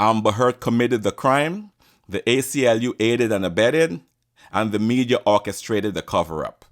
Amber Heard committed the crime, the ACLU aided and abetted, and the media orchestrated the cover-up.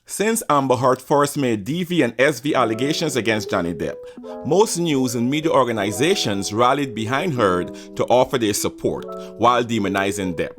Since Amber Heard first made DV and SV allegations against Johnny Depp, most news and media organizations rallied behind Heard to offer their support while demonizing Depp.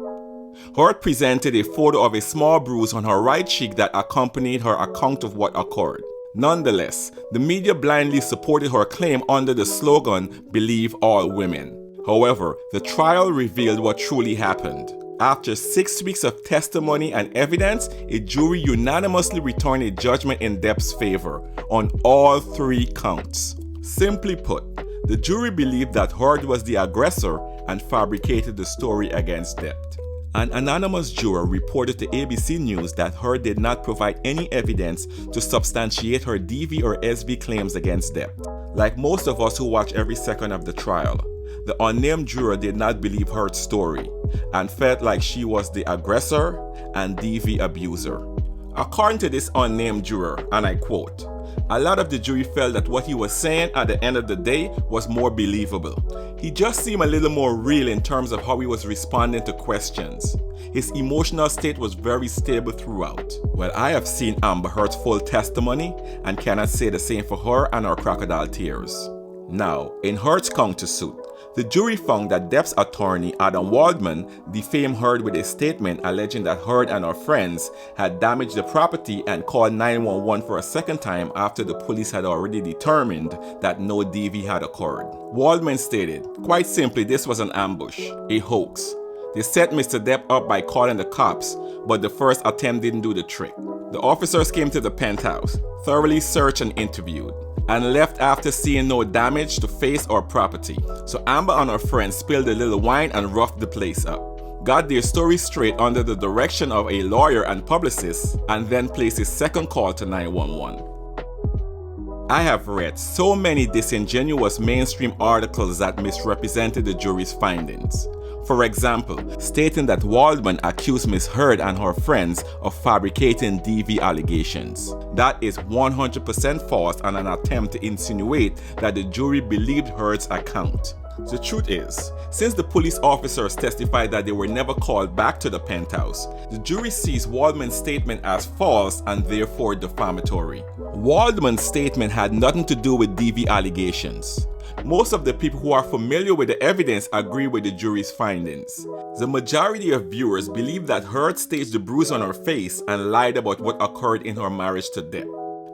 Heard presented a photo of a small bruise on her right cheek that accompanied her account of what occurred. Nonetheless, the media blindly supported her claim under the slogan, "Believe all women." However, the trial revealed what truly happened. After 6 weeks of testimony and evidence, a jury unanimously returned a judgment in Depp's favor on all 3 counts. Simply put, the jury believed that Heard was the aggressor and fabricated the story against Depp. An anonymous juror reported to ABC News that Heard did not provide any evidence to substantiate her DV or SV claims against Depp. Like most of us who watch every second of the trial, the unnamed juror did not believe Heard's story and felt like she was the aggressor and DV abuser. According to this unnamed juror, and I quote, "A lot of the jury felt that what he was saying at the end of the day was more believable. He just seemed a little more real in terms of how he was responding to questions. His emotional state was very stable throughout." Well, I have seen Amber Heard's full testimony and cannot say the same for her and her crocodile tears. Now, in Heard's countersuit, the jury found that Depp's attorney, Adam Waldman, defamed Heard with a statement alleging that Heard and her friends had damaged the property and called 911 for a second time after the police had already determined that no DV had occurred. Waldman stated, quite simply, this was an ambush, a hoax. They set Mr. Depp up by calling the cops, but the first attempt didn't do the trick. The officers came to the penthouse, thoroughly searched and interviewed, and left after seeing no damage to face or property. So Amber and her friends spilled a little wine and roughed the place up, got their story straight under the direction of a lawyer and publicist, and then placed a second call to 911. I have read so many disingenuous mainstream articles that misrepresented the jury's findings. For example, stating that Waldman accused Ms. Heard and her friends of fabricating DV allegations. That is 100% false and an attempt to insinuate that the jury believed Heard's account. The truth is, since the police officers testified that they were never called back to the penthouse, the jury sees Waldman's statement as false and therefore defamatory. Waldman's statement had nothing to do with DV allegations. Most of the people who are familiar with the evidence agree with the jury's findings. The majority of viewers believe that Heard staged the bruise on her face and lied about what occurred in her marriage to Depp.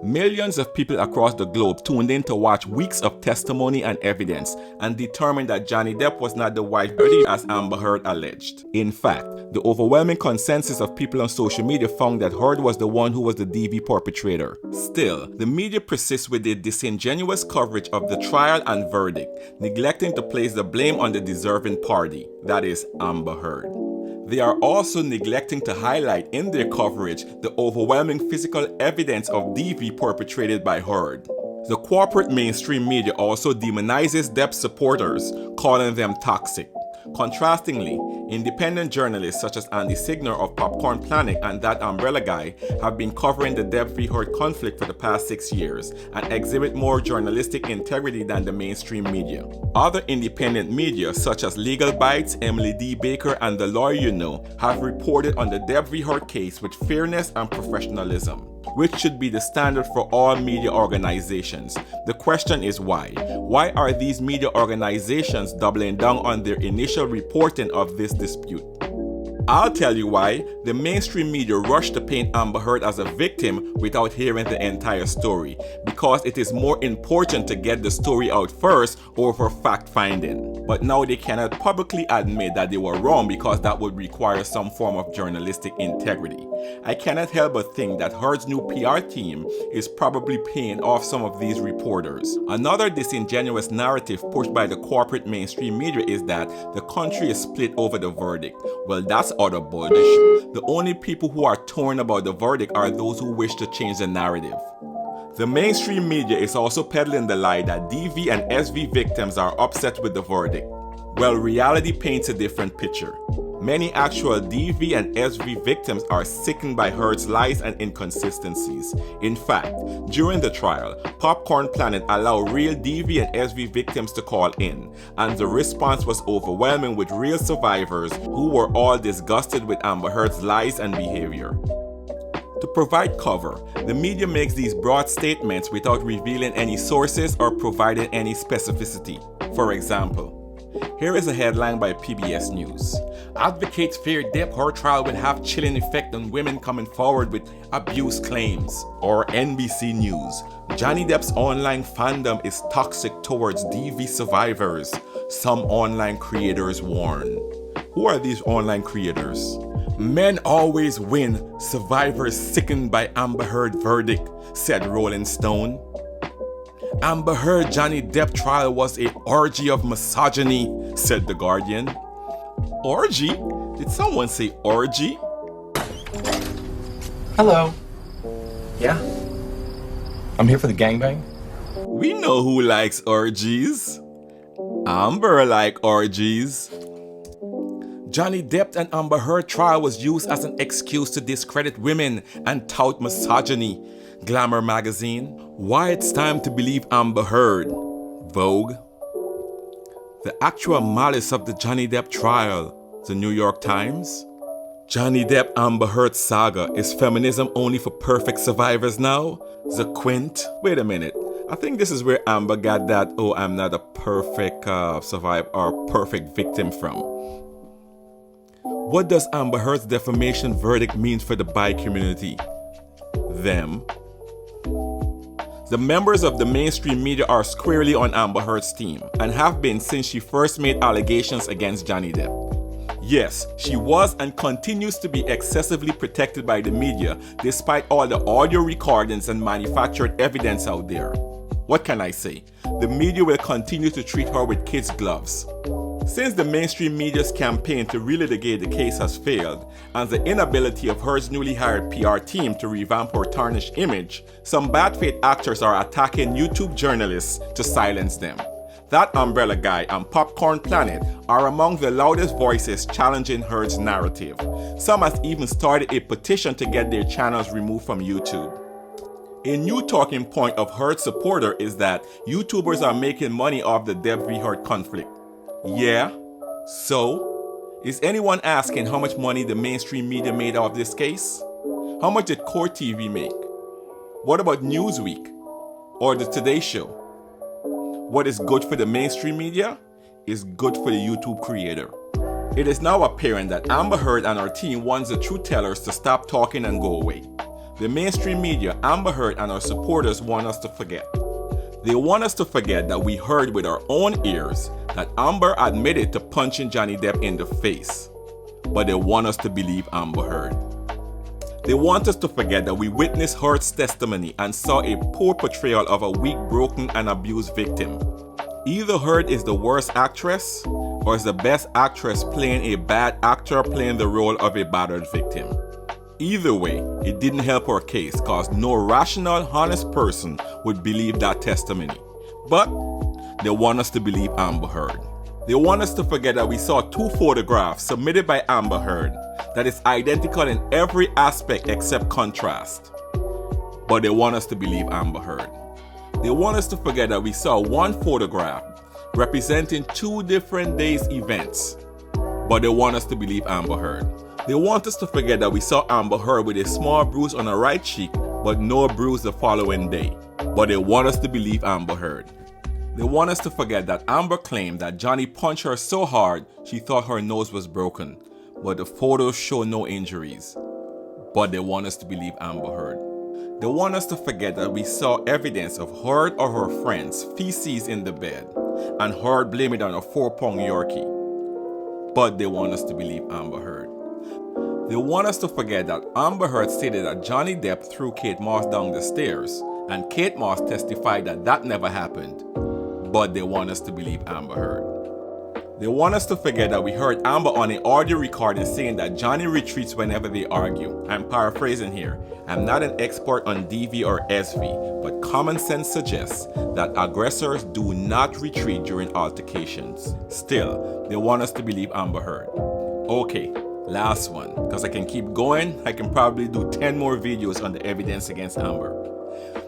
Millions of people across the globe tuned in to watch weeks of testimony and evidence and determined that Johnny Depp was not the wife as Amber Heard alleged. In fact, the overwhelming consensus of people on social media found that Heard was the one who was the DV perpetrator. Still, the media persists with their disingenuous coverage of the trial and verdict, neglecting to place the blame on the deserving party, that is, Amber Heard. They are also neglecting to highlight in their coverage the overwhelming physical evidence of DV perpetrated by Heard. The corporate mainstream media also demonizes Depp's supporters, calling them toxic. Contrastingly, independent journalists such as Andy Signer of Popcorn Planet and That Umbrella Guy have been covering the Depp v. Heard conflict for the past 6 years and exhibit more journalistic integrity than the mainstream media. Other independent media such as Legal Bites, Emily D. Baker, and The Lawyer You Know have reported on the Depp v. Heard case with fairness and professionalism, which should be the standard for all media organizations. The question is why? Why are these media organizations doubling down on their initial reporting of this dispute? I'll tell you why. The mainstream media rushed to paint Amber Heard as a victim without hearing the entire story, because it is more important to get the story out first over fact-finding. But now they cannot publicly admit that they were wrong because that would require some form of journalistic integrity. I cannot help but think that Heard's new PR team is probably paying off some of these reporters. Another disingenuous narrative pushed by the corporate mainstream media is that the country is split over the verdict. Well, that's That's utter bullshit. The only people who are torn about the verdict are those who wish to change the narrative. The mainstream media is also peddling the lie that DV and SV victims are upset with the verdict. Well, reality paints a different picture. Many actual DV and SV victims are sickened by Heard's lies and inconsistencies. In fact, during the trial, Popcorn Planet allowed real DV and SV victims to call in, and the response was overwhelming with real survivors who were all disgusted with Amber Heard's lies and behavior. To provide cover, the media makes these broad statements without revealing any sources or providing any specificity. For example, here is a headline by PBS News. Advocates fear Depp Heard trial will have chilling effect on women coming forward with abuse claims. Or NBC News. Johnny Depp's online fandom is toxic towards DV survivors. Some online creators warn. Who are these online creators? Men always win, survivors sickened by Amber Heard verdict, said Rolling Stone. Amber Heard Johnny Depp trial was an orgy of misogyny, said The Guardian. Orgy? Did someone say orgy? Hello. Yeah? I'm here for the gangbang. We know who likes orgies. Amber like orgies. Johnny Depp and Amber Heard trial was used as an excuse to discredit women and tout misogyny. Glamour magazine. Why it's time to believe Amber Heard. Vogue. The actual malice of the Johnny Depp trial. The New York Times. Johnny Depp Amber Heard saga. Is feminism only for perfect survivors now? The Quint. Wait a minute. I think this is where Amber got that, oh, I'm not a perfect survivor or perfect victim from. What does Amber Heard's defamation verdict mean for the bi community? Them. The members of the mainstream media are squarely on Amber Heard's team and have been since she first made allegations against Johnny Depp. Yes, she was and continues to be excessively protected by the media despite all the audio recordings and manufactured evidence out there. What can I say? The media will continue to treat her with kids' gloves. Since the mainstream media's campaign to relitigate the case has failed, and the inability of Heard's newly hired PR team to revamp her tarnished image, some bad faith actors are attacking YouTube journalists to silence them. That Umbrella Guy and Popcorn Planet are among the loudest voices challenging Heard's narrative. Some have even started a petition to get their channels removed from YouTube. A new talking point of Heard's supporter is that YouTubers are making money off the Depp v. Heard conflict. Yeah, so? Is anyone asking how much money the mainstream media made out of this case? How much did Court TV make? What about Newsweek? Or the Today Show? What is good for the mainstream media is good for the YouTube creator. It is now apparent that Amber Heard and her team wants the truth tellers to stop talking and go away. The mainstream media, Amber Heard and her supporters want us to forget. They want us to forget that we heard with our own ears that Amber admitted to punching Johnny Depp in the face. But they want us to believe Amber Heard. They want us to forget that we witnessed Heard's testimony and saw a poor portrayal of a weak, broken, and abused victim. Either Heard is the worst actress or is the best actress playing a bad actor playing the role of a battered victim. Either way, it didn't help her case cause no rational, honest person would believe that testimony. But they want us to believe Amber Heard. They want us to forget that we saw two photographs submitted by Amber Heard that is identical in every aspect except contrast. But they want us to believe Amber Heard. They want us to forget that we saw one photograph representing 2 different days' events. But they want us to believe Amber Heard. They want us to forget that we saw Amber Heard with a small bruise on her right cheek, but no bruise the following day. But they want us to believe Amber Heard. They want us to forget that Amber claimed that Johnny punched her so hard she thought her nose was broken, but the photos show no injuries. But they want us to believe Amber Heard. They want us to forget that we saw evidence of Heard or her friends' feces in the bed, and Heard blame it on a 4-pound Yorkie. But they want us to believe Amber Heard. They want us to forget that Amber Heard stated that Johnny Depp threw Kate Moss down the stairs, and Kate Moss testified that that never happened. But they want us to believe Amber Heard. They want us to forget that we heard Amber on an audio recording saying that Johnny retreats whenever they argue. I'm paraphrasing here. I'm not an expert on DV or SV, but common sense suggests that aggressors do not retreat during altercations. Still, they want us to believe Amber Heard. Okay, last one, because I can keep going. I can probably do 10 more videos on the evidence against Amber.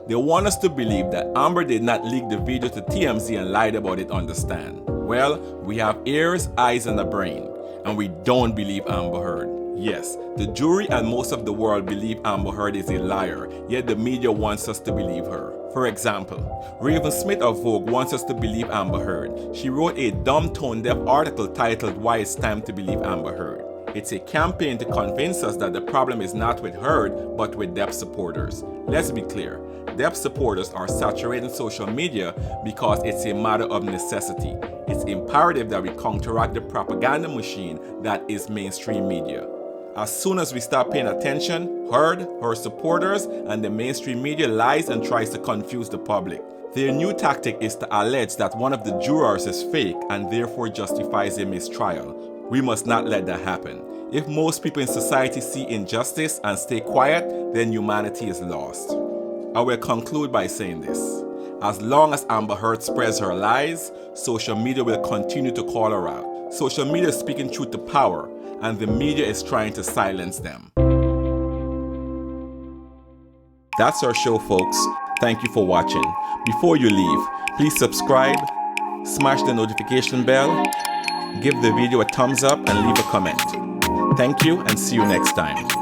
They want us to believe that Amber did not leak the video to TMZ and lied about it on the stand. Well, we have ears, eyes, and a brain, and we don't believe Amber Heard. Yes, the jury and most of the world believe Amber Heard is a liar, yet the media wants us to believe her. For example, Raven Smith of Vogue wants us to believe Amber Heard. She wrote a dumb tone-deaf article titled "Why It's Time to Believe Amber Heard." It's a campaign to convince us that the problem is not with Heard, but with Depp supporters. Let's be clear, Depp supporters are saturating social media because it's a matter of necessity. It's imperative that we counteract the propaganda machine that is mainstream media. As soon as we stop paying attention, Heard, her supporters, and the mainstream media lies and tries to confuse the public. Their new tactic is to allege that one of the jurors is fake and therefore justifies a mistrial. We must not let that happen. If most people in society see injustice and stay quiet, then humanity is lost. I will conclude by saying this. As long as Amber Heard spreads her lies, social media will continue to call her out. Social media is speaking truth to power, and the media is trying to silence them. That's our show, folks. Thank you for watching. Before you leave, please subscribe, smash the notification bell, give the video a thumbs up, and leave a comment. Thank you, and see you next time.